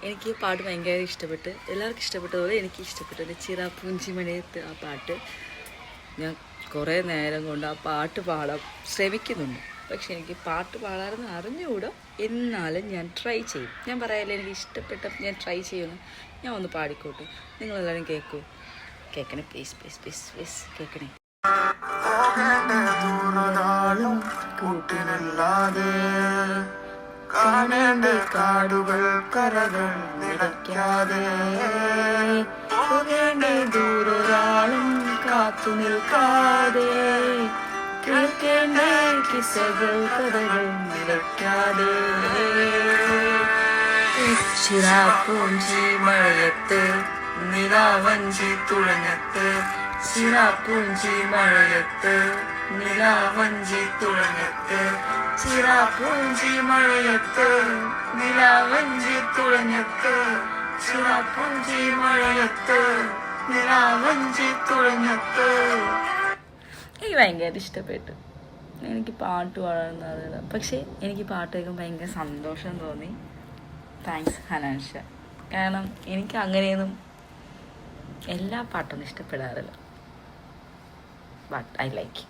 എനിക്ക് പാട്ട് ഭയങ്കര ഇഷ്ടപ്പെട്ട്, എല്ലാവർക്കും ഇഷ്ടപ്പെട്ടതുപോലെ എനിക്ക് ഇഷ്ടപ്പെട്ടത് ചിറാപ്പൂഞ്ചി മഴയത്ത് ആ പാട്ട്. ഞാൻ കുറേ നേരം കൊണ്ട് ആ പാട്ട് പാടാൻ ശ്രമിക്കുന്നുണ്ട്, പക്ഷെ എനിക്ക് പാട്ട് പാടാറെന്ന് അറിഞ്ഞുകൂടാ. എന്നാലും ഞാൻ ട്രൈ ചെയ്യും. ഞാൻ പറയാമല്ലോ എനിക്ക് ഇഷ്ടപ്പെട്ട ഞാൻ ട്രൈ ചെയ്യുന്നു. ഞാൻ ഒന്ന് പാടിക്കോട്ടെ, നിങ്ങളെല്ലാവരും കേൾക്കണേ പ്ലീസ് പ്ലീസ് പ്ലീസ് പ്ലീസ് കേൾക്കണേ. കൂട്ടിനല്ലാതെ കാണേണ്ട കാടുകൾ കരകൾ നിറയ്ക്കാതെ പോകേണ്ട ദൂരൊരാളും കാത്തു നിൽക്കാതെ കേൾക്കേണ്ട കിസ്സകൾ കഥകൾ നിറയ്ക്കാതെ ചിറാപ്പൂഞ്ചി മഴയത്ത് നിലാവഞ്ചി തുഴഞ്ഞത്ത് ചിറാപ്പൂഞ്ചി മഴയത്ത് നിലാവഞ്ചി തുഴഞ്ഞത്ത് ചിറാപ്പൂഞ്ചി മഴയത്ത് നിലാവഞ്ചി തുഴഞ്ഞത്ത് ചിറാപ്പൂഞ്ചി മഴയത്ത് നിലാവഞ്ചി തുഴഞ്ഞത്ത്. എനിക്ക് ഭയങ്കര ഇഷ്ടപ്പെട്ടു. എനിക്ക് പാട്ട് പാടാനൊന്നും അറിയില്ല, പക്ഷേ എനിക്ക് പാട്ട് കേൾക്കുമ്പോൾ ഭയങ്കര സന്തോഷം തോന്നി. താങ്ക്സ് ഹനാൻഷ. കാരണം എനിക്ക് അങ്ങനെയൊന്നും എല്ലാ പാട്ടൊന്നും ഇഷ്ടപ്പെടാറില്ല, ബട്ട് ഐ ലൈക്ക്.